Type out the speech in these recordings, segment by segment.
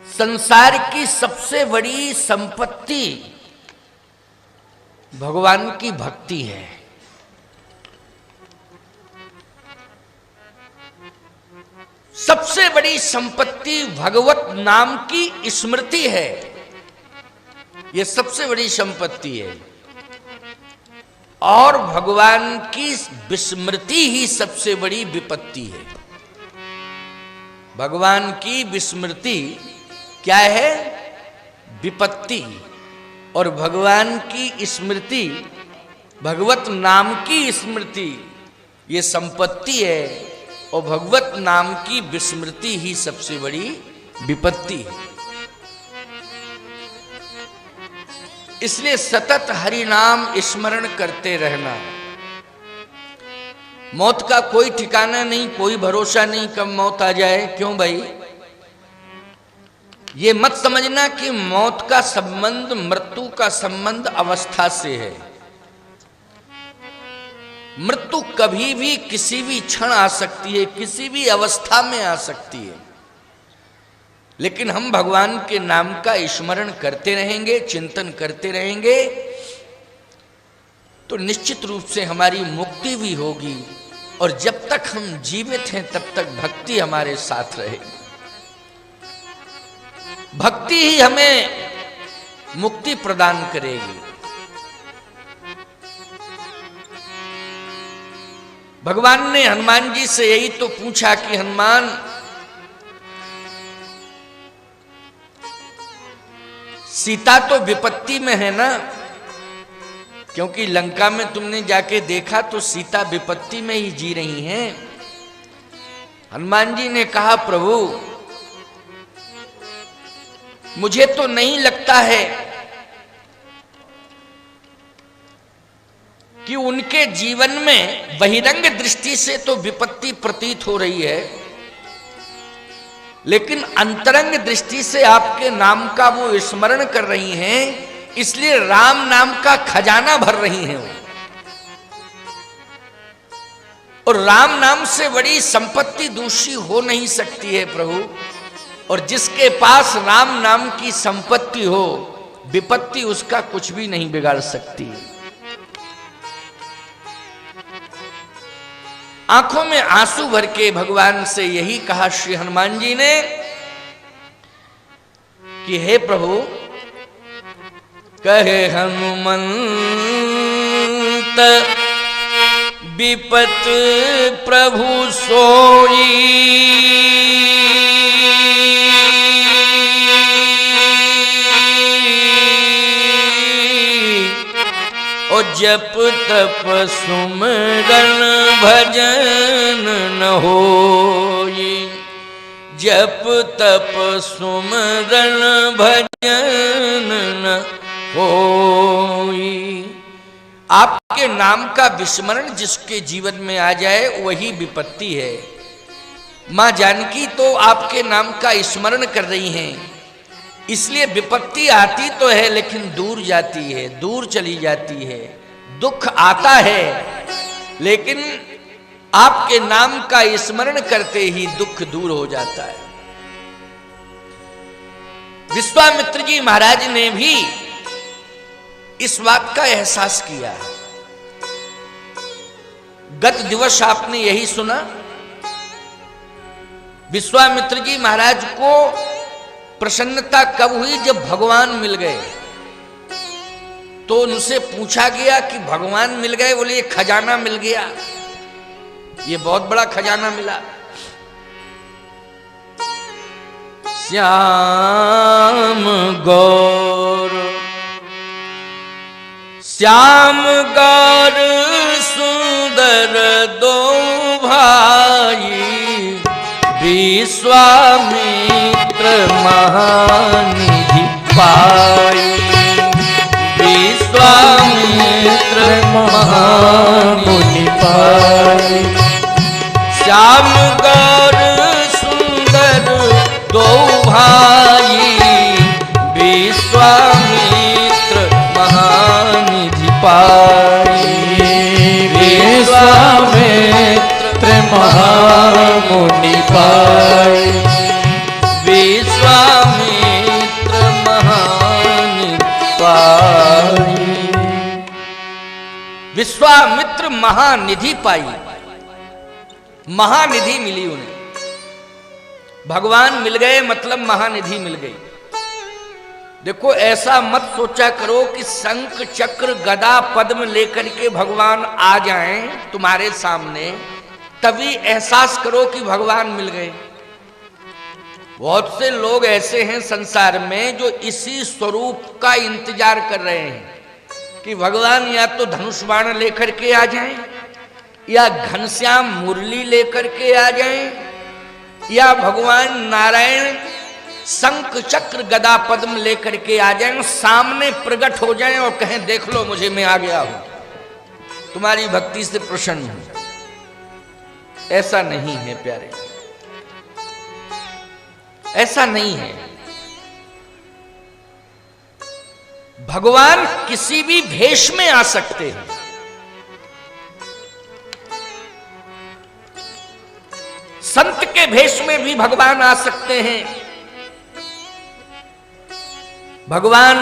संसार की सबसे बड़ी संपत्ति भगवान की भक्ति है। सबसे बड़ी संपत्ति भगवत नाम की स्मृति है। यह सबसे बड़ी संपत्ति है और भगवान की विस्मृति ही सबसे बड़ी विपत्ति है। भगवान की विस्मृति क्या है? विपत्ति। और भगवान की स्मृति, भगवत नाम की स्मृति, ये संपत्ति है और भगवत नाम की विस्मृति ही सबसे बड़ी विपत्ति है। इसलिए सतत हरि नाम स्मरण करते रहना। मौत का कोई ठिकाना नहीं, कोई भरोसा नहीं कब मौत आ जाए। क्यों भाई? ये मत समझना कि मौत का संबंध, मृत्यु का संबंध अवस्था से है। मृत्यु कभी भी किसी भी क्षण आ सकती है, किसी भी अवस्था में आ सकती है। लेकिन हम भगवान के नाम का स्मरण करते रहेंगे, चिंतन करते रहेंगे तो निश्चित रूप से हमारी मुक्ति भी होगी। और जब तक हम जीवित हैं तब तक भक्ति हमारे साथ रहेगी। भक्ति ही हमें मुक्ति प्रदान करेगी। भगवान ने हनुमान जी से यही तो पूछा कि हनुमान, सीता तो विपत्ति में है ना? क्योंकि लंका में तुमने जाके देखा तो सीता विपत्ति में ही जी रही हैं। हनुमान जी ने कहा, प्रभु मुझे तो नहीं लगता है कि उनके जीवन में बहिरंग दृष्टि से तो विपत्ति प्रतीत हो रही है, लेकिन अंतरंग दृष्टि से आपके नाम का वो स्मरण कर रही हैं, इसलिए राम नाम का खजाना भर रही हैं वो। और राम नाम से बड़ी संपत्ति दूसरी हो नहीं सकती है प्रभु। और जिसके पास राम नाम की संपत्ति हो, विपत्ति उसका कुछ भी नहीं बिगाड़ सकती। आंखों में आंसू भर के भगवान से यही कहा श्री हनुमान जी ने कि हे प्रभु, कहे हनुमंत विपत प्रभु सोई, और जप तप सुमरन भजन न होई। जप तप सुमरन भजन न होई। आपके नाम का विस्मरण जिसके जीवन में आ जाए वही विपत्ति है। मां जानकी तो आपके नाम का स्मरण कर रही हैं, इसलिए विपत्ति आती तो है लेकिन दूर जाती है, दूर चली जाती है। दुख आता है लेकिन आपके नाम का स्मरण करते ही दुख दूर हो जाता है। विश्वामित्र जी महाराज ने भी इस बात का एहसास किया। गत दिवस आपने यही सुना, विश्वामित्र जी महाराज को प्रसन्नता कब हुई? जब भगवान मिल गए। तो उनसे पूछा गया कि भगवान मिल गए? बोले ये खजाना मिल गया, ये बहुत बड़ा खजाना मिला। श्याम गौर, श्याम गौर सुंदर दो भाई, विश्वामित्र महानिधि पाई। विश्वामित्र महामुनि पाई। श्याम गौर सुंदर दो भाई, विश्वामित्र महानिधि पाई। विश्वामित्र महामुनि पाई। विश्वामित्र विश्वामित्र महानिधि पाई, महानिधि मिली उन्हें। भगवान मिल गए मतलब महानिधि मिल गई। देखो ऐसा मत सोचा करो कि शंख चक्र गदा पद्म लेकर के भगवान आ जाएं तुम्हारे सामने तभी एहसास करो कि भगवान मिल गए। बहुत से लोग ऐसे हैं संसार में जो इसी स्वरूप का इंतजार कर रहे हैं कि भगवान या तो धनुष बाण लेकर के आ जाएं, या घनश्याम मुरली लेकर के आ जाएं, या भगवान नारायण शंख चक्र गदा पद्म लेकर के आ जाएं, सामने प्रकट हो जाएं और कहें देख लो मुझे, मैं आ गया हूं, तुम्हारी भक्ति से प्रसन्न हूं। ऐसा नहीं है प्यारे, ऐसा नहीं है। भगवान किसी भी भेष में आ सकते हैं। संत के भेष में भी भगवान आ सकते हैं। भगवान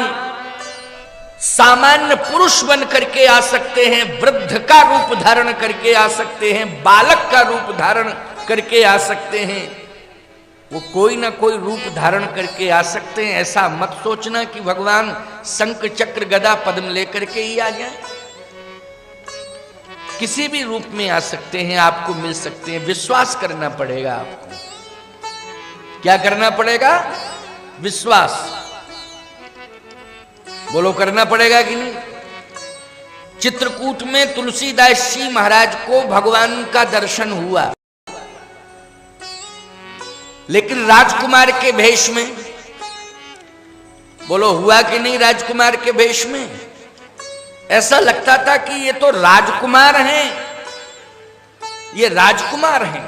सामान्य पुरुष बन करके आ सकते हैं, वृद्ध का रूप धारण करके आ सकते हैं, बालक का रूप धारण करके आ सकते हैं। वो कोई ना कोई रूप धारण करके आ सकते हैं। ऐसा मत सोचना कि भगवान शंख चक्र गदा पद्म लेकर के ही आ जाए। किसी भी रूप में आ सकते हैं, आपको मिल सकते हैं। विश्वास करना पड़ेगा आपको। क्या करना पड़ेगा? विश्वास। बोलो करना पड़ेगा कि नहीं? चित्रकूट में तुलसीदास जी महाराज को भगवान का दर्शन हुआ, लेकिन राजकुमार के भेष में। बोलो हुआ कि नहीं? राजकुमार के भेष में ऐसा लगता था कि ये तो राजकुमार हैं, ये राजकुमार हैं।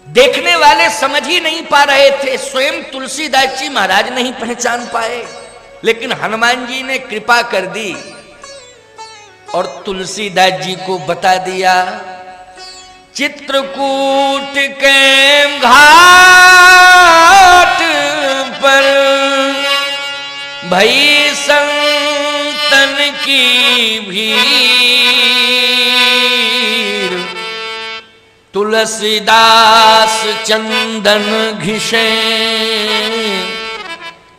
देखने वाले समझ ही नहीं पा रहे थे, स्वयं तुलसीदास जी महाराज नहीं पहचान पाए, लेकिन हनुमान जी ने कृपा कर दी और तुलसीदास जी को बता दिया। चित्रकूट के घाट पर भई संतन की भीड़, तुलसीदास चंदन घिसे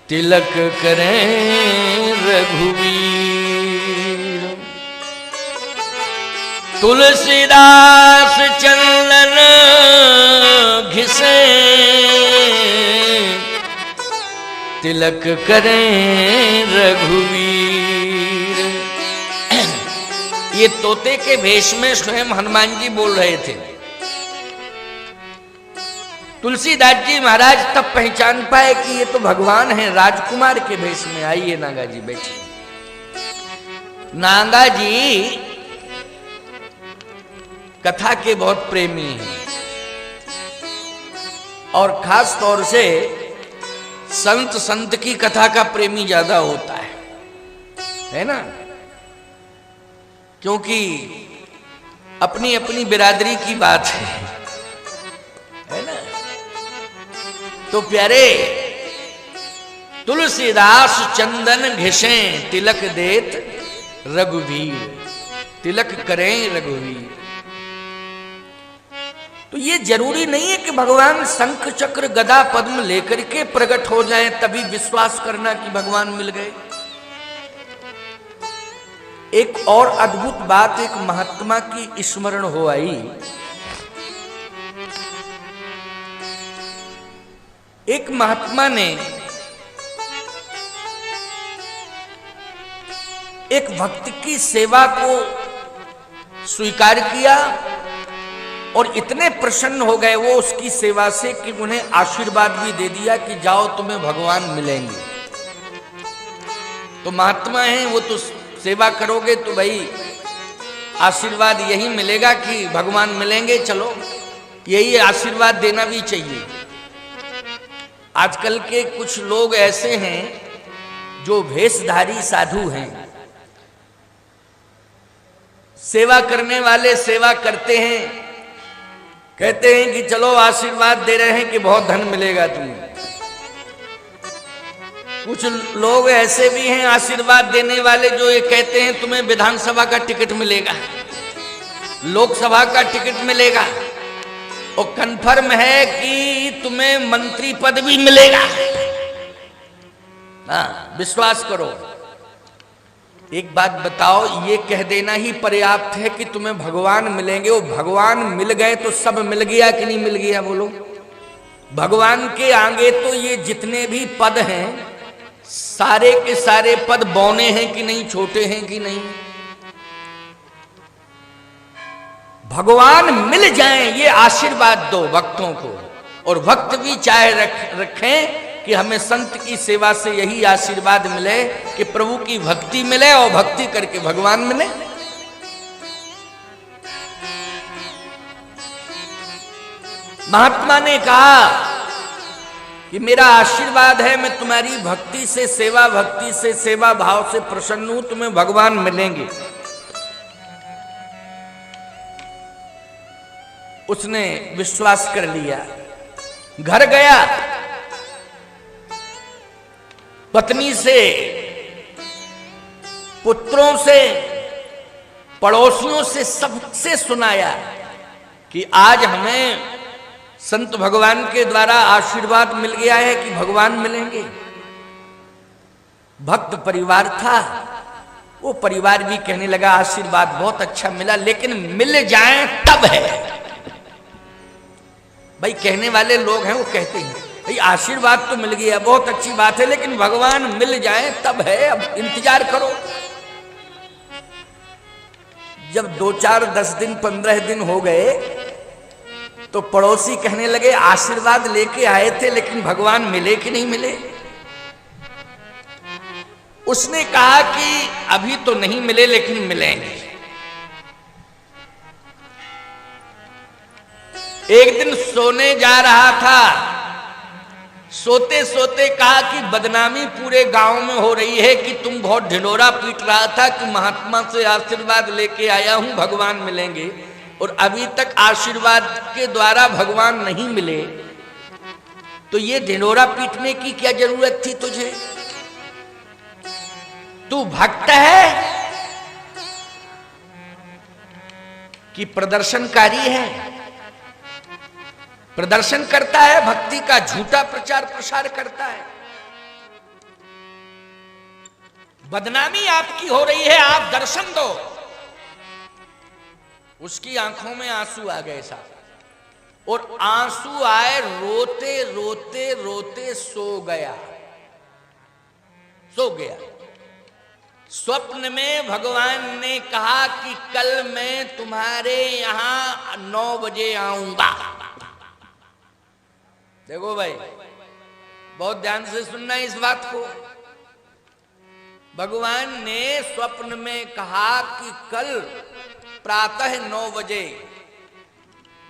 तिलक करें रघुवीर। तुलसीदास चंदन घिसे तिलक करें रघुवीर। ये तोते के भेष में स्वयं हनुमान जी बोल रहे थे। तुलसीदास जी महाराज तब पहचान पाए कि ये तो भगवान हैं, राजकुमार के भेष में। आइए नागा जी बैठिए। नागा जी कथा के बहुत प्रेमी हैं और खास तौर से संत की कथा का प्रेमी ज्यादा होता है ना? क्योंकि अपनी अपनी बिरादरी की बात है ना? तो प्यारे, तुलसीदास चंदन घिसे तिलक देत रघुवीर, तिलक करें रघुवीर। तो ये जरूरी नहीं है कि भगवान शंख चक्र गदा पद्म लेकर के प्रकट हो जाए तभी विश्वास करना कि भगवान मिल गए। एक और अद्भुत बात एक महात्मा की स्मरण हो आई। एक महात्मा ने एक भक्त की सेवा को स्वीकार किया और इतने प्रसन्न हो गए वो उसकी सेवा से कि उन्हें आशीर्वाद भी दे दिया कि जाओ तुम्हें भगवान मिलेंगे। तो महात्मा हैं, वो तो सेवा करोगे तो भाई आशीर्वाद यही मिलेगा कि भगवान मिलेंगे। चलो यही आशीर्वाद देना भी चाहिए। आजकल के कुछ लोग ऐसे हैं जो भेषधारी साधु हैं, सेवा करने वाले सेवा करते हैं, कहते हैं कि चलो आशीर्वाद दे रहे हैं कि बहुत धन मिलेगा तुम्हें। कुछ लोग ऐसे भी हैं आशीर्वाद देने वाले जो ये कहते हैं तुम्हें विधानसभा का टिकट मिलेगा, लोकसभा का टिकट मिलेगा और कन्फर्म है कि तुम्हें मंत्री पद भी मिलेगा। हाँ, विश्वास करो। एक बात बताओ, ये कह देना ही पर्याप्त है कि तुम्हें भगवान मिलेंगे। वो भगवान मिल गए तो सब मिल गया कि नहीं मिल गया? बोलो। भगवान के आगे तो ये जितने भी पद हैं सारे के सारे पद बौने हैं कि नहीं, छोटे हैं कि नहीं? भगवान मिल जाएं ये आशीर्वाद दो भक्तों को, और भक्त भी चाहे रखें कि हमें संत की सेवा से यही आशीर्वाद मिले कि प्रभु की भक्ति मिले और भक्ति करके भगवान मिले। महात्मा ने कहा कि मेरा आशीर्वाद है, मैं तुम्हारी भक्ति से सेवा भाव से प्रसन्न हूं, तुम्हें भगवान मिलेंगे। उसने विश्वास कर लिया, घर गया, पत्नी से, पुत्रों से, पड़ोसियों से, सबसे सुनाया कि आज हमें संत भगवान के द्वारा आशीर्वाद मिल गया है कि भगवान मिलेंगे। भक्त परिवार था, वो परिवार भी कहने लगा आशीर्वाद बहुत अच्छा मिला, लेकिन मिल जाए तब है। भाई कहने वाले लोग हैं वो कहते हैं भाई आशीर्वाद तो मिल गया, बहुत अच्छी बात है, लेकिन भगवान मिल जाए तब है, अब इंतजार करो। जब 2, 4, 10 दिन 15 दिन हो गए तो पड़ोसी कहने लगे आशीर्वाद लेके आए थे लेकिन भगवान मिले कि नहीं मिले? उसने कहा कि अभी तो नहीं मिले लेकिन मिलेंगे। एक दिन सोने जा रहा था, सोते सोते कहा कि बदनामी पूरे गांव में हो रही है कि तुम बहुत ढिंढोरा पीट रहा था कि महात्मा से आशीर्वाद लेके आया हूं भगवान मिलेंगे, और अभी तक आशीर्वाद के द्वारा भगवान नहीं मिले, तो ये ढिंढोरा पीटने की क्या जरूरत थी तुझे? तू भक्त है कि प्रदर्शनकारी है? प्रदर्शन करता है, भक्ति का झूठा प्रचार प्रसार करता है। बदनामी आपकी हो रही है, आप दर्शन दो। उसकी आंखों में आंसू आ गए साहब, और आंसू आए, रोते रोते रोते सो गया। स्वप्न में भगवान ने कहा कि कल मैं तुम्हारे यहां 9 बजे आऊंगा। देखो भाई, बहुत ध्यान से सुनना इस बात को। भगवान ने स्वप्न में कहा कि कल प्रातः 9 बजे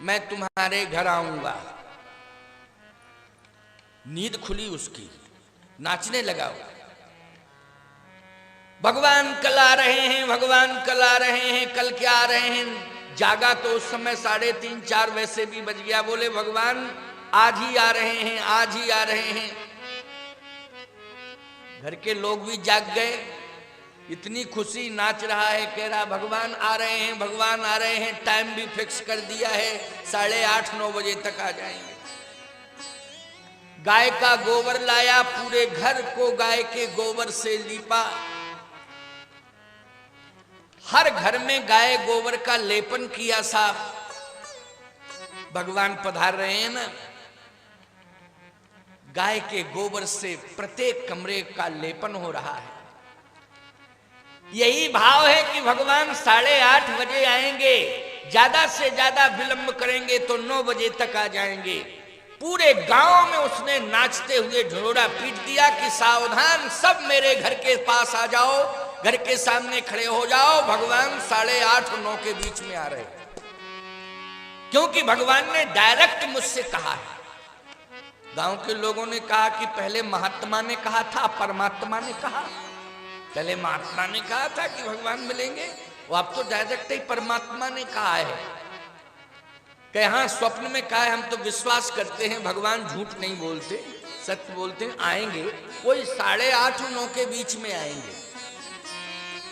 मैं तुम्हारे घर आऊंगा। नींद खुली उसकी, नाचने लगा। भगवान कल आ रहे हैं, भगवान कल आ रहे हैं, कल क्या आ रहे हैं? जागा तो उस समय 3:30 4 वैसे भी बज गया। बोले भगवान आज ही आ रहे हैं, आज ही आ रहे हैं। घर के लोग भी जाग गए, इतनी खुशी, नाच रहा है, कह रहा भगवान आ रहे हैं, भगवान आ रहे हैं। टाइम भी फिक्स कर दिया है, 8:30 9 बजे तक आ जाएंगे। गाय का गोबर लाया, पूरे घर को गाय के गोबर से लीपा। हर घर में गाय गोबर का लेपन किया साहब। भगवान पधार रहे हैं ना, गाय के गोबर से प्रत्येक कमरे का लेपन हो रहा है। यही भाव है कि भगवान 8:30 बजे आएंगे, ज्यादा से ज्यादा विलंब करेंगे तो 9 बजे तक आ जाएंगे। पूरे गांव में उसने नाचते हुए ढिंढोरा पीट दिया कि सावधान, सब मेरे घर के पास आ जाओ, घर के सामने खड़े हो जाओ, भगवान 8:30 और 9 के बीच में आ रहे। क्योंकि भगवान ने डायरेक्ट मुझसे कहा है। गांव के लोगों ने कहा कि पहले महात्मा ने कहा था, परमात्मा ने कहा। पहले महात्मा ने कहा था कि भगवान मिलेंगे, वो अब तो डायरेक्ट ही परमात्मा ने कहा है। कि हाँ, स्वप्न में कहा है, हम तो विश्वास करते हैं, भगवान झूठ नहीं बोलते। सत्य बोलते हैं, आएंगे कोई 8:30-9 के बीच में आएंगे।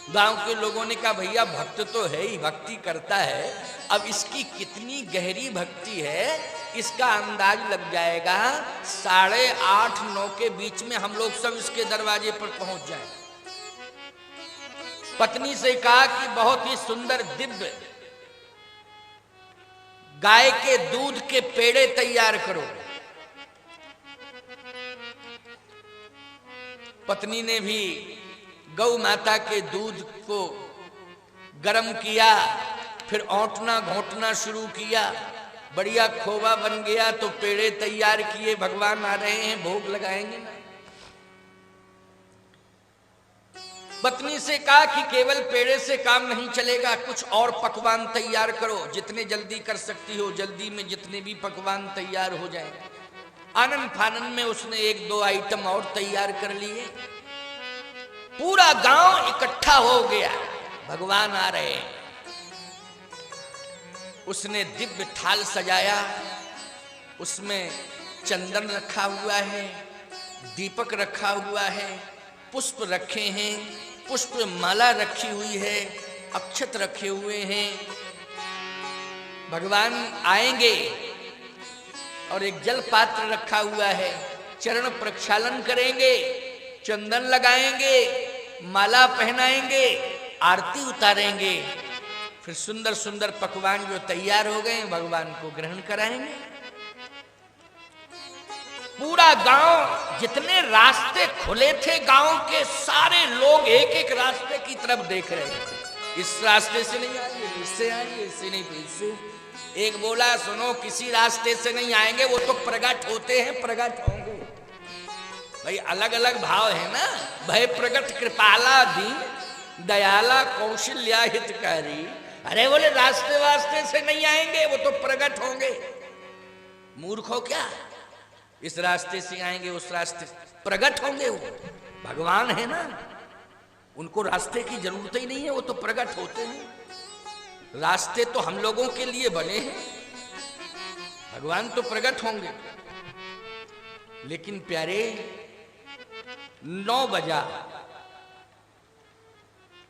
गांव के लोगों ने कहा भैया भक्त तो है ही, भक्ति करता है, अब इसकी कितनी गहरी भक्ति है इसका अंदाज लग जाएगा। 8:30-9 के बीच में हम लोग सब इसके दरवाजे पर पहुंच जाएं। पत्नी से कहा कि बहुत ही सुंदर दिव्य गाय के दूध के पेड़े तैयार करो। पत्नी ने भी गौ माता के दूध को गर्म किया, फिर औंटना घोंटना शुरू किया, बढ़िया खोवा बन गया तो पेड़े तैयार किए। भगवान आ रहे हैं, भोग लगाएंगे ना। पत्नी से कहा कि केवल पेड़े से काम नहीं चलेगा, कुछ और पकवान तैयार करो, जितने जल्दी कर सकती हो, जल्दी में जितने भी पकवान तैयार हो जाए। आनंद फानन में उसने 1-2 आइटम और तैयार कर लिए। पूरा गांव इकट्ठा हो गया, भगवान आ रहे हैं। उसने दिव्य थाल सजाया, उसमें चंदन रखा हुआ है, दीपक रखा हुआ है, पुष्प रखे हैं, पुष्प माला रखी हुई है, अक्षत रखे हुए हैं। भगवान आएंगे और एक जल पात्र रखा हुआ है, चरण प्रक्षालन करेंगे, चंदन लगाएंगे, माला पहनाएंगे, आरती उतारेंगे, फिर सुंदर सुंदर पकवान जो तैयार हो गए भगवान को ग्रहण कराएंगे। पूरा गांव, जितने रास्ते खुले थे गांव के, सारे लोग एक एक रास्ते की तरफ देख रहे थे। इस रास्ते से नहीं आएंगे, इससे आएंगे, इससे नहीं तो इससे। एक बोला सुनो किसी रास्ते से नहीं आएंगे, वो तो प्रगट होते हैं, प्रगट होंगे। भाई अलग अलग भाव है ना, भय प्रगट कृपाला दीन दयाला कौशल्या हितकारी। अरे बोले रास्ते वास्ते से नहीं आएंगे, वो तो प्रगट होंगे। मूर्ख हो क्या, इस रास्ते से आएंगे उस रास्ते से प्रगट होंगे। वो भगवान है ना, उनको रास्ते की जरूरत ही नहीं है, वो तो प्रगट होते हैं। रास्ते तो हम लोगों के लिए बने हैं, भगवान तो प्रगट होंगे। लेकिन प्यारे 9 बजा,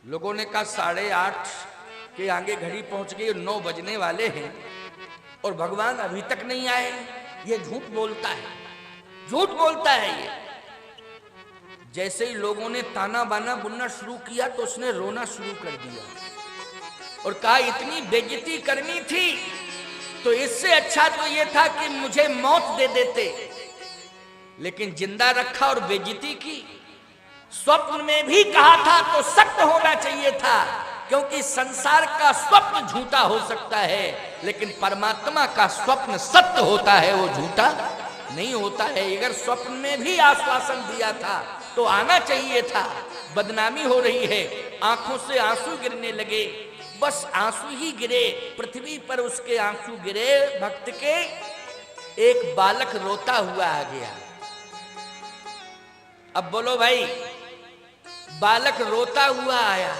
लोगों ने कहा 8:30 के आगे घड़ी पहुंच गई, 9 बजने वाले हैं और भगवान अभी तक नहीं आए। ये झूठ बोलता है, झूठ बोलता है ये। जैसे ही लोगों ने ताना बाना बुनना शुरू किया तो उसने रोना शुरू कर दिया और कहा इतनी बेइज्जती करनी थी तो इससे अच्छा तो ये था कि मुझे मौत दे देते, लेकिन जिंदा रखा और बेइज्जती की। स्वप्न में भी कहा था तो सत्य होना चाहिए था, क्योंकि संसार का स्वप्न झूठा हो सकता है लेकिन परमात्मा का स्वप्न सत्य होता है, वो झूठा नहीं होता है। अगर स्वप्न में भी आश्वासन दिया था तो आना चाहिए था। बदनामी हो रही है, आंखों से आंसू गिरने लगे, बस आंसू ही गिरे, पृथ्वी पर उसके आंसू गिरे। भक्त के एक बालक रोता हुआ आ गया। अब बोलो भाई, बालक रोता हुआ आया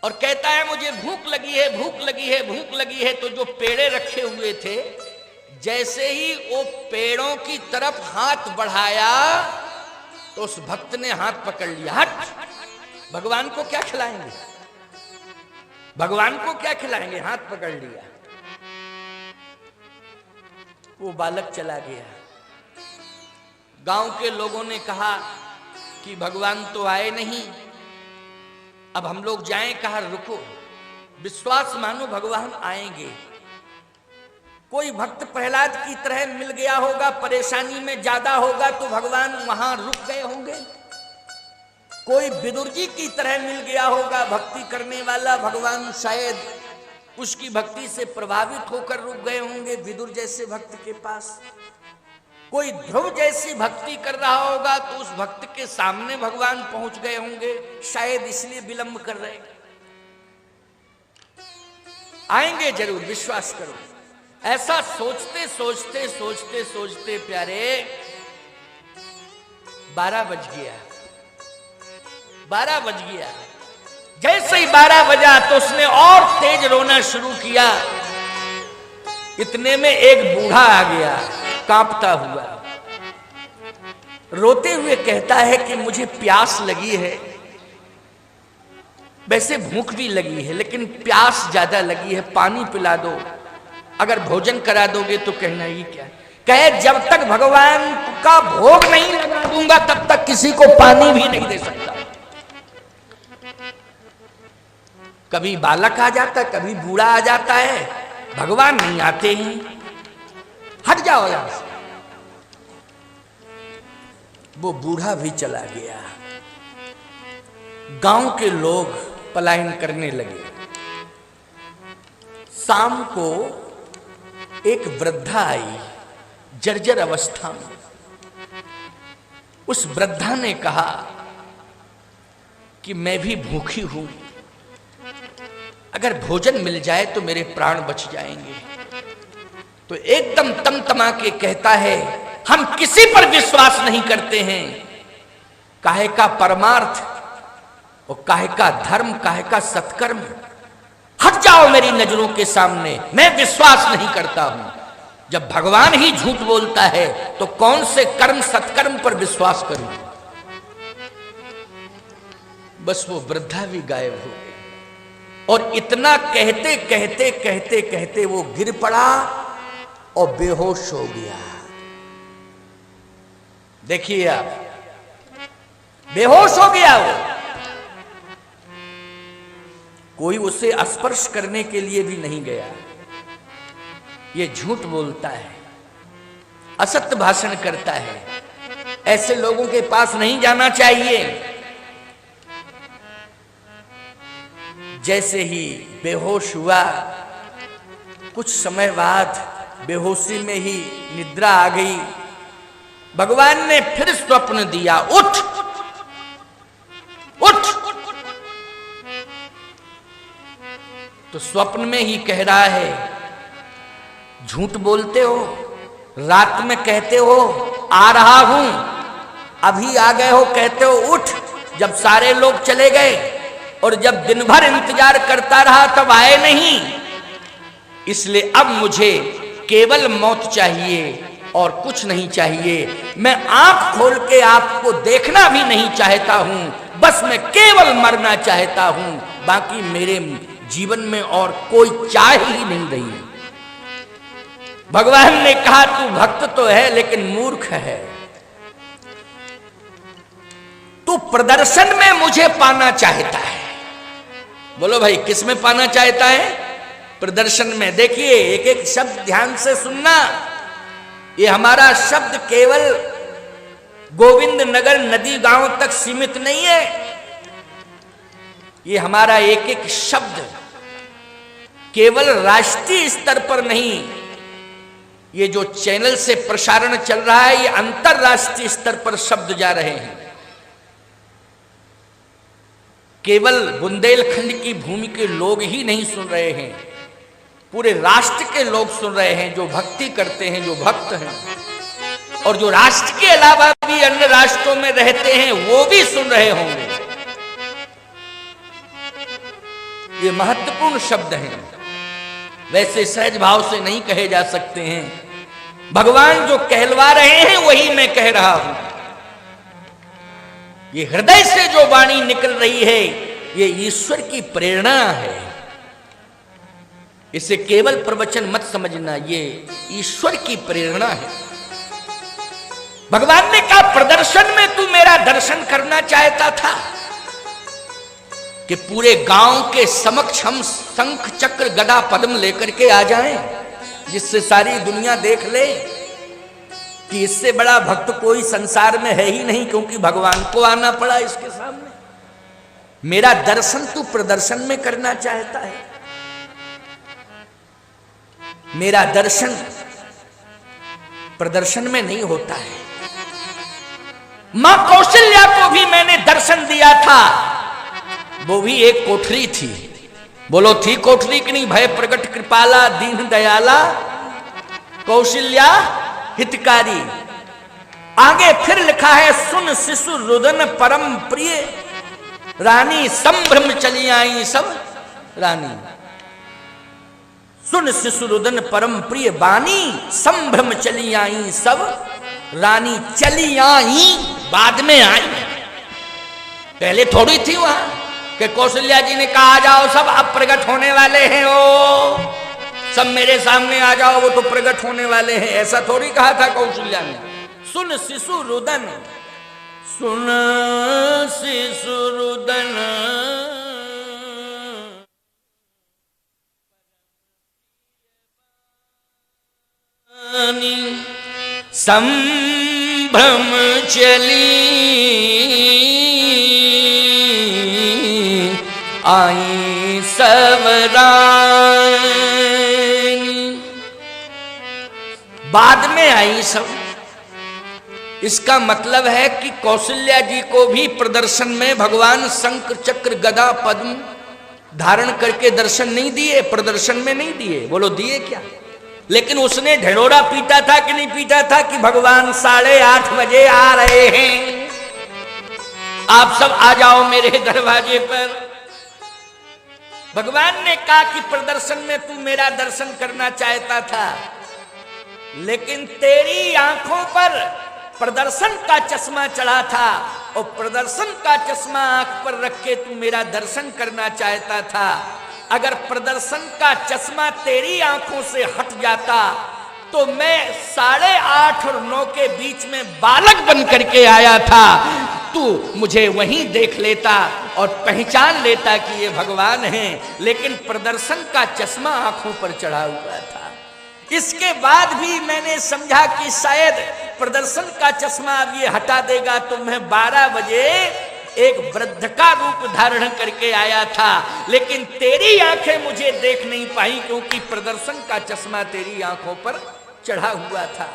और कहता है मुझे भूख लगी है, भूख लगी है, भूख लगी है। तो जो पेड़े रखे हुए थे, जैसे ही वो पेड़ों की तरफ हाथ बढ़ाया तो उस भक्त ने हाथ पकड़ लिया। हट, भगवान को क्या खिलाएंगे, भगवान को क्या खिलाएंगे, हाथ पकड़ लिया। वो बालक चला गया। गांव के लोगों ने कहा कि भगवान तो आए नहीं, अब हम लोग जाएं। कहा रुको, विश्वास मानो भगवान आएंगे। कोई भक्त प्रहलाद की तरह मिल गया होगा, परेशानी में ज्यादा होगा तो भगवान वहां रुक गए होंगे। कोई विदुर जी की तरह मिल गया होगा, भक्ति करने वाला, भगवान शायद उसकी भक्ति से प्रभावित होकर रुक गए होंगे विदुर जैसे भक्त के पास। कोई ध्रुव जैसी भक्ति कर रहा होगा तो उस भक्त के सामने भगवान पहुंच गए होंगे, शायद इसलिए विलंब कर रहे। आएंगे जरूर, विश्वास करो। ऐसा सोचते सोचते सोचते सोचते प्यारे 12 बज गया। 12 बज गया। जैसे ही 12 बजा तो उसने और तेज रोना शुरू किया। इतने में एक बूढ़ा आ गया। कांपता हुआ रोते हुए कहता है कि मुझे प्यास लगी है, वैसे भूख भी लगी है लेकिन प्यास ज्यादा लगी है, पानी पिला दो, अगर भोजन करा दोगे तो कहना ही क्या। कहे जब तक भगवान का भोग नहीं लगा दूंगा तब तक किसी को पानी भी नहीं दे सकता। कभी बालक आ जाता, कभी बूढ़ा आ जाता है, भगवान नहीं आते हैं, हट जाओ यहां से। वो बूढ़ा भी चला गया, गांव के लोग पलायन करने लगे। शाम को एक वृद्धा आई जर्जर अवस्था में। उस वृद्धा ने कहा कि मैं भी भूखी हूं, अगर भोजन मिल जाए तो मेरे प्राण बच जाएंगे। तो एकदम तमतमा के कहता है, हम किसी पर विश्वास नहीं करते हैं, काहे का परमार्थ और काहे का धर्म, काहे का सत्कर्म, हट जाओ मेरी नजरों के सामने, मैं विश्वास नहीं करता हूं। जब भगवान ही झूठ बोलता है तो कौन से कर्म सत्कर्म पर विश्वास करूं। बस वो वृद्धा भी गायब हो गई और इतना कहते कहते कहते कहते वो गिर पड़ा और बेहोश हो गया। देखिए आप, बेहोश हो गया वो। कोई उसे स्पर्श करने के लिए भी नहीं गया। ये झूठ बोलता है, असत्य भाषण करता है, ऐसे लोगों के पास नहीं जाना चाहिए। जैसे ही बेहोश हुआ, कुछ समय बाद बेहोशी में ही निद्रा आ गई। भगवान ने फिर स्वप्न दिया, उठ उठ। तो स्वप्न में ही कह रहा है, झूठ बोलते हो, रात में कहते हो आ रहा हूं, अभी आ गए हो, कहते हो उठ, जब सारे लोग चले गए और जब दिन भर इंतजार करता रहा तब आए नहीं। इसलिए अब मुझे केवल मौत चाहिए और कुछ नहीं चाहिए। मैं आंख खोल के आपको देखना भी नहीं चाहता हूं, बस मैं केवल मरना चाहता हूं, बाकी मेरे जीवन में और कोई चाह ही नहीं रही। भगवान ने कहा तू भक्त तो है लेकिन मूर्ख है, तू प्रदर्शन में मुझे पाना चाहता है। बोलो भाई, किस में पाना चाहता है? प्रदर्शन में। देखिए, एक एक शब्द ध्यान से सुनना। ये हमारा शब्द केवल गोविंद नगर नदी गांव तक सीमित नहीं है। ये हमारा एक एक शब्द केवल राष्ट्रीय स्तर पर नहीं, ये जो चैनल से प्रसारण चल रहा है, ये अंतरराष्ट्रीय स्तर पर शब्द जा रहे हैं। केवल बुंदेलखंड की भूमि के लोग ही नहीं सुन रहे हैं, पूरे राष्ट्र के लोग सुन रहे हैं, जो भक्ति करते हैं, जो भक्त हैं, और जो राष्ट्र के अलावा भी अन्य राष्ट्रों में रहते हैं वो भी सुन रहे होंगे। ये महत्वपूर्ण शब्द हैं, वैसे सहज भाव से नहीं कहे जा सकते हैं। भगवान जो कहलवा रहे हैं वही मैं कह रहा हूं। ये हृदय से जो वाणी निकल रही है ये ईश्वर की प्रेरणा है। इसे केवल प्रवचन मत समझना, ये ईश्वर की प्रेरणा है। भगवान ने कहा प्रदर्शन में तू मेरा दर्शन करना चाहता था कि पूरे गांव के समक्ष हम शंख चक्र गदा पद्म लेकर के आ जाएं, जिससे सारी दुनिया देख ले कि इससे बड़ा भक्त कोई संसार में है ही नहीं, क्योंकि भगवान को आना पड़ा इसके सामने। मेरा दर्शन तू प्रदर्शन में करना चाहता है। मेरा दर्शन प्रदर्शन में नहीं होता है। मां कौशल्या को भी मैंने दर्शन दिया था, वो भी एक कोठरी थी। बोलो थी कोठरी कि नहीं? भय प्रगट कृपाला दीन दयाला कौशल्या हितकारी। आगे फिर लिखा है सुन शिशु रुदन परम प्रिय रानी संभ्रम चली आई सब रानी। सुन शिशुरुदन परम प्रिय बानी, संभ्रम चली आई सब रानी। चली आई बाद में आई, पहले थोड़ी थी वहां कि कौशल्या जी ने कहा आ जाओ सब अब प्रकट होने वाले हैं, ओ सब मेरे सामने आ जाओ वो तो प्रकट होने वाले हैं, ऐसा थोड़ी कहा था कौशल्या ने। सुन शिशुरुदन, सुन शिशुरुदन संभ्रम चली आई सवरानी। बाद में आई सब, इसका मतलब है कि कौशल्या जी को भी प्रदर्शन में भगवान शंख चक्र गदा पद्म धारण करके दर्शन नहीं दिए, प्रदर्शन में नहीं दिए। बोलो दिए क्या? लेकिन उसने ढिढोरा पीटा था कि नहीं पीटा था कि भगवान 8:30 बजे आ रहे हैं, आप सब आ जाओ मेरे दरवाजे पर। भगवान ने कहा कि प्रदर्शन में तू मेरा दर्शन करना चाहता था, लेकिन तेरी आंखों पर प्रदर्शन का चश्मा चढ़ा था और प्रदर्शन का चश्मा आंख पर रख के तू मेरा दर्शन करना चाहता था। अगर प्रदर्शन का चश्मा तेरी आंखों से हट जाता तो मैं 8:30 और 9 के बीच में बालक बन करके आया था, तू मुझे वहीं देख लेता और पहचान लेता कि ये भगवान हैं, लेकिन प्रदर्शन का चश्मा आंखों पर चढ़ा हुआ था। इसके बाद भी मैंने समझा कि शायद प्रदर्शन का चश्मा अब ये हटा देगा, तो मैं 12 बजे एक वृद्ध का रूप धारण करके आया था, लेकिन तेरी आंखें मुझे देख नहीं पाई क्योंकि प्रदर्शन का चश्मा तेरी आंखों पर चढ़ा हुआ था।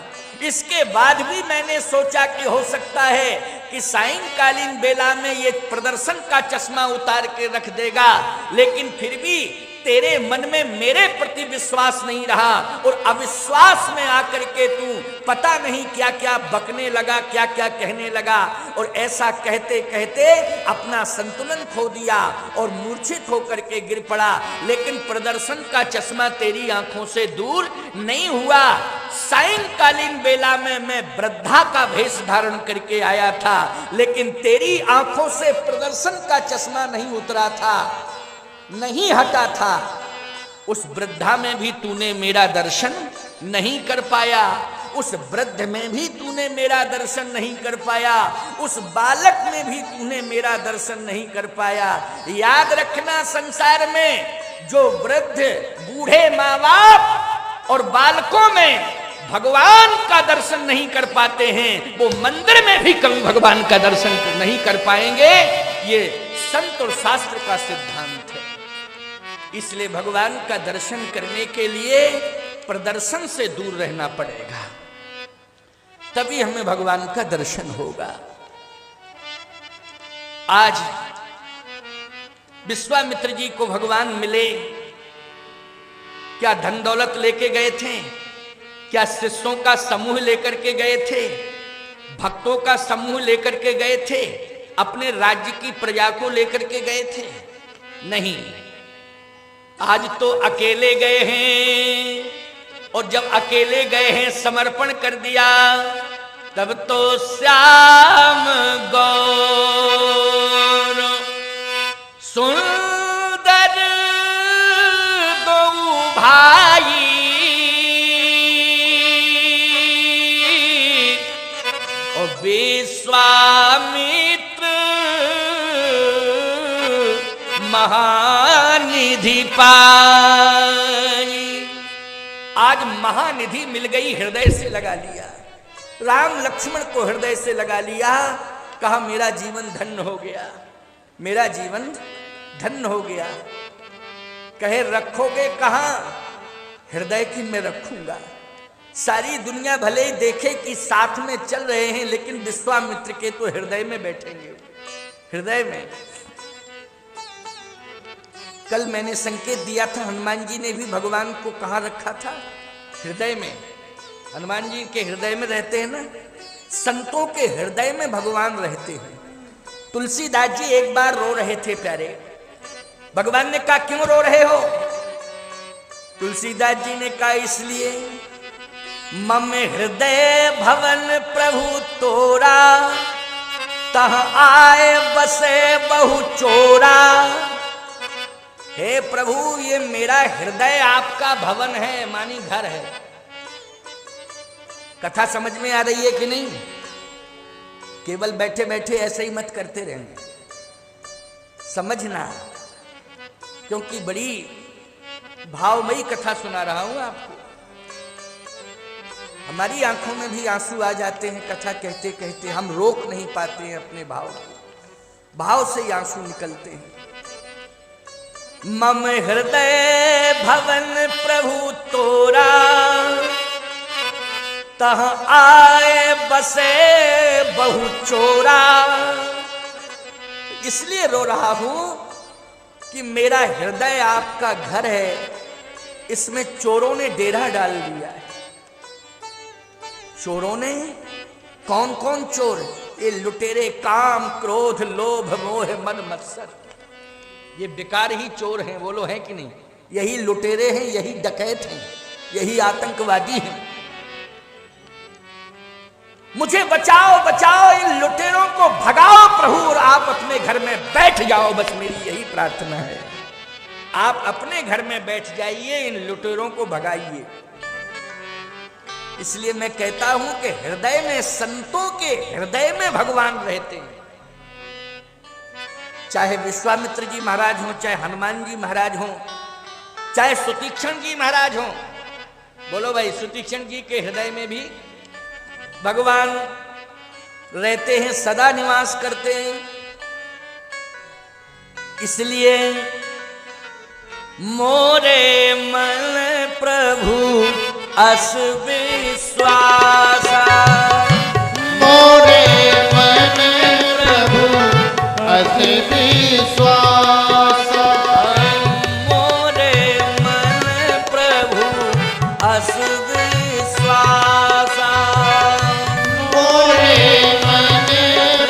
इसके बाद भी मैंने सोचा कि हो सकता है कि सायंकालीन बेला में ये प्रदर्शन का चश्मा उतार के रख देगा, लेकिन फिर भी तेरे मन में मेरे प्रति विश्वास नहीं रहा और अविश्वास में आकर के तू पता नहीं क्या क्या बकने लगा, क्या क्या कहने लगा और ऐसा कहते कहते अपना संतुलन खो दिया और मूर्छित होकर के गिर पड़ा। लेकिन प्रदर्शन का चश्मा तेरी आंखों से दूर नहीं हुआ। सायंकालीन बेला में मैं वृद्धा का भेष धारण करके आया था, लेकिन तेरी आंखों से प्रदर्शन का चश्मा नहीं उतरा था, नहीं हटा था। उस वृद्धा में भी तूने मेरा दर्शन नहीं कर पाया, उस वृद्ध में भी तूने मेरा दर्शन नहीं कर पाया, उस बालक में भी तूने मेरा दर्शन नहीं कर पाया। याद रखना, संसार में जो वृद्ध बूढ़े माँ बाप और बालकों में भगवान का दर्शन नहीं कर पाते हैं, वो मंदिर में भी कभी भगवान का दर्शन नहीं कर पाएंगे। ये संत और शास्त्र का सिद्धांत है। इसलिए भगवान का दर्शन करने के लिए प्रदर्शन से दूर रहना पड़ेगा, तभी हमें भगवान का दर्शन होगा। आज विश्वामित्र जी को भगवान मिले, क्या धन दौलत लेके गए थे? क्या शिष्यों का समूह लेकर के गए थे? भक्तों का समूह लेकर के गए थे? अपने राज्य की प्रजा को लेकर के गए थे? नहीं, आज तो अकेले गए हैं, और जब अकेले गए हैं समर्पण कर दिया, तब तो श्याम गौर सुंदर दो भाई और विश्वामित्र महानिधि पाई। आज महानिधि मिल गई, हृदय से लगा लिया। राम लक्ष्मण को हृदय से लगा लिया, कहा मेरा जीवन धन्य हो गया, मेरा जीवन धन्य हो गया। कहे रखोगे कहां? हृदय की में रखूंगा। सारी दुनिया भले ही देखे कि साथ में चल रहे हैं, लेकिन विश्वामित्र के तो हृदय में बैठेंगे, हृदय में। कल मैंने संकेत दिया था, हनुमान जी ने भी भगवान को कहाँ रखा था? हृदय में। हनुमान जी के हृदय में रहते हैं ना, संतों के हृदय में भगवान रहते हैं। तुलसीदास जी एक बार रो रहे थे प्यारे, भगवान ने कहा क्यों रो रहे हो? तुलसीदास जी ने कहा इसलिए मम हृदय भवन प्रभु तोरा, तह आए बसे बहु चोरा। हे प्रभु, ये मेरा हृदय आपका भवन है, मानी घर है। कथा समझ में आ रही है कि नहीं? केवल बैठे बैठे ऐसे ही मत करते रहेंगे, समझना, क्योंकि बड़ी भावमयी कथा सुना रहा हूं आपको। हमारी आंखों में भी आंसू आ जाते हैं कथा कहते कहते, हम रोक नहीं पाते हैं अपने भाव को, भाव से ही आंसू निकलते हैं। मम हृदय भवन प्रभु तोरा, तह आए बसे बहु चोरा। इसलिए रो रहा हूं कि मेरा हृदय आपका घर है, इसमें चोरों ने डेरा डाल दिया है। चोरों ने, कौन कौन चोर? ये लुटेरे काम क्रोध लोभ मोह मद मत्सर, ये बेकार ही चोर हैं, बोलो हैं कि नहीं? यही लुटेरे हैं, यही डकैत हैं, यही आतंकवादी हैं। मुझे बचाओ बचाओ, इन लुटेरों को भगाओ प्रभु, और आप अपने घर में बैठ जाओ, बस मेरी यही प्रार्थना है। आप अपने घर में बैठ जाइए, इन लुटेरों को भगाइए। इसलिए मैं कहता हूं कि हृदय में, संतों के हृदय में भगवान रहते हैं। चाहे विश्वामित्र जी महाराज हो, चाहे हनुमान जी महाराज हो, चाहे सुतीक्षण जी महाराज हो। बोलो भाई, सुतीक्षण जी के हृदय में भी भगवान रहते हैं, सदा निवास करते हैं। इसलिए मोरे मन प्रभु अस विश्वासा, मोरे मन प्रभु अस विश्वासा, मोरे मन प्रभु अस विश्वासा, मोरे मन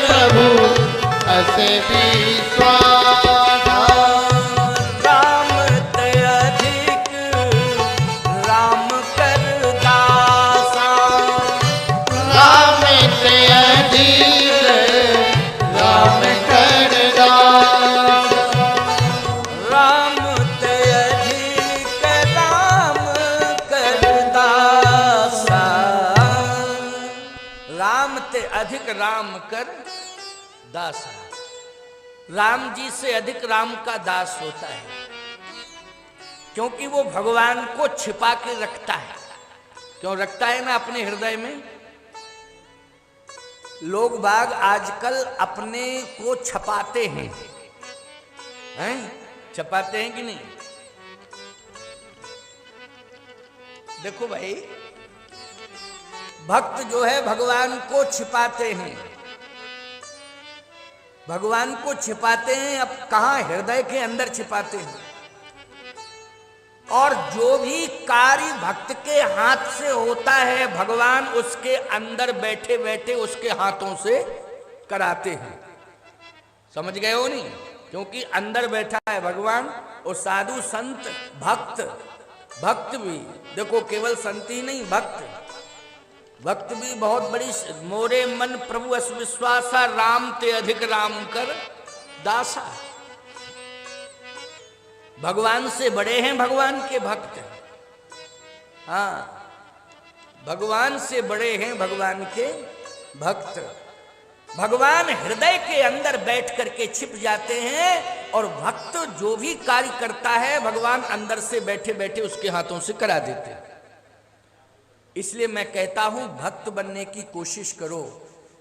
प्रभु अस विश्वासा। राम ते अधिक राम कर दासा, राम ते अधिक राम कर दासा, राम ते अधिक राम कर दासा, राम ते अधिक राम कर दासा। राम जी से अधिक राम का दास होता है, क्योंकि वो भगवान को छिपा के रखता है। क्यों रखता है ना अपने हृदय में? लोग बाग आजकल अपने को छपाते हैं, छपाते हैं कि नहीं? देखो भाई, भक्त जो है भगवान को छिपाते हैं, भगवान को छिपाते हैं। अब कहां? हृदय के अंदर छिपाते हैं। और जो भी कार्य भक्त के हाथ से होता है, भगवान उसके अंदर बैठे बैठे उसके हाथों से कराते हैं। समझ गए हो नहीं? क्योंकि अंदर बैठा है भगवान। और साधु संत भक्त, भक्त भी देखो, केवल संत ही नहीं, भक्त, भक्त भी बहुत बड़ी। मोरे मन प्रभु अस विश्वासा, राम ते अधिक राम कर दासा। भगवान से बड़े हैं भगवान के भक्त। हाँ, भगवान से बड़े हैं भगवान के भक्त। भगवान हृदय के अंदर बैठ करके छिप जाते हैं, और भक्त जो भी कार्य करता है भगवान अंदर से बैठे बैठे उसके हाथों से करा देते हैं। इसलिए मैं कहता हूं, भक्त बनने की कोशिश करो,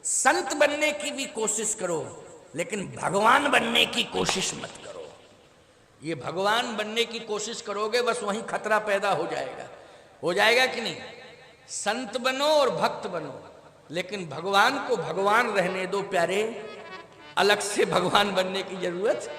संत बनने की भी कोशिश करो, लेकिन भगवान बनने की कोशिश मत करो। ये भगवान बनने की कोशिश करोगे, बस वहीं खतरा पैदा हो जाएगा। हो जाएगा कि नहीं? संत बनो और भक्त बनो, लेकिन भगवान को भगवान रहने दो प्यारे। अलग से भगवान बनने की जरूरत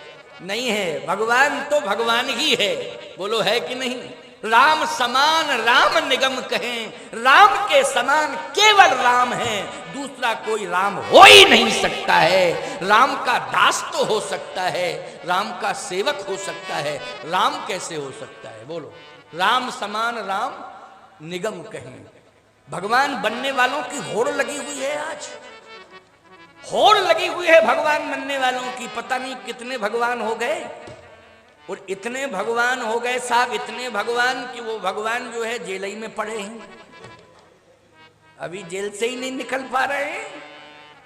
नहीं है। भगवान तो भगवान ही है। बोलो है कि नहीं? राम समान राम निगम कहें, राम के समान केवल राम है, दूसरा कोई राम हो ही नहीं सकता है। राम का दास तो हो सकता है, राम का सेवक हो सकता है, राम कैसे हो सकता है? बोलो, राम समान राम निगम कहीं। भगवान बनने वालों की होड़ लगी हुई है, आज होड़ लगी हुई है भगवान बनने वालों की। पता नहीं कितने भगवान हो गए, और इतने भगवान हो गए साहब, इतने भगवान कि वो भगवान जो है जेल ही में पड़े हैं, अभी जेल से ही नहीं निकल पा रहे हैं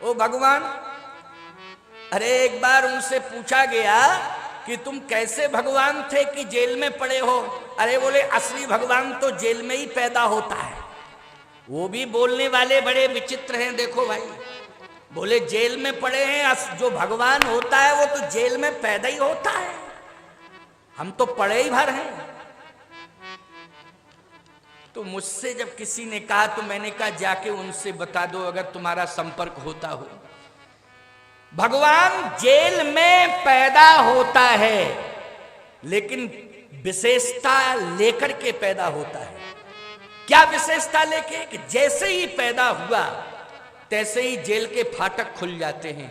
वो भगवान। अरे एक बार उनसे पूछा गया कि तुम कैसे भगवान थे कि जेल में पड़े हो? अरे बोले असली भगवान तो जेल में ही पैदा होता है। वो भी बोलने वाले बड़े विचित्र हैं, देखो भाई, बोले जेल में पड़े हैं, जो भगवान होता है वो तो जेल में पैदा ही होता है, हम तो पड़े ही भर हैं। तो मुझसे जब किसी ने कहा तो मैंने कहा जाके उनसे बता दो अगर तुम्हारा संपर्क होता हो, भगवान जेल में पैदा होता है लेकिन विशेषता लेकर के पैदा होता है। क्या विशेषता लेके? कि जैसे ही पैदा हुआ तैसे ही जेल के फाटक खुल जाते हैं।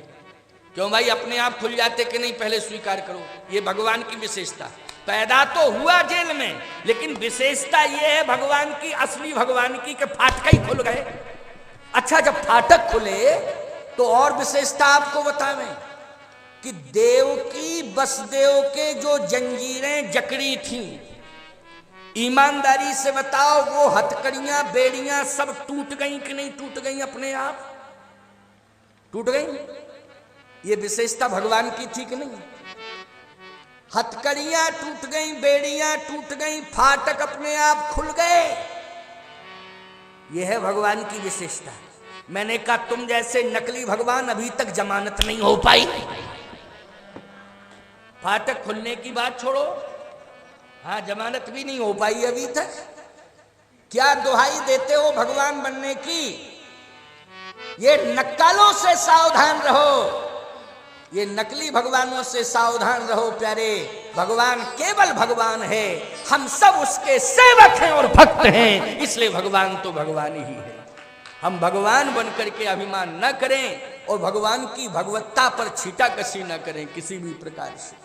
क्यों भाई, अपने आप खुल जाते कि नहीं? पहले स्वीकार करो, ये भगवान की विशेषता। पैदा तो हुआ जेल में, लेकिन विशेषता ये है भगवान की, असली भगवान की, कि फाटक ही खुल गए। अच्छा, जब फाटक खुले तो और विशेषता आपको बतावें कि देव की वसुदेव के जो जंजीरें जकड़ी थी, ईमानदारी से बताओ वो हथकड़ियां बेड़ियां सब टूट गई कि नहीं टूट गई? अपने आप टूट गई। ये विशेषता भगवान की थी कि नहीं? हथकड़ियां टूट गई, बेड़ियां टूट गई, फाटक अपने आप खुल गए। यह है भगवान की विशेषता। मैंने कहा तुम जैसे नकली भगवान अभी तक जमानत नहीं हो पाई। फाटक खुलने की बात छोड़ो, हाँ, जमानत भी नहीं हो पाई अभी तक। क्या दुहाई देते हो भगवान बनने की? ये नक्कालों से सावधान रहो, ये नकली भगवानों से सावधान रहो प्यारे। भगवान केवल भगवान है, हम सब उसके सेवक हैं और भक्त हैं, इसलिए भगवान तो भगवान ही है। हम भगवान बनकर के अभिमान न करें और भगवान की भगवत्ता पर छीटाकशी न करें किसी भी प्रकार से।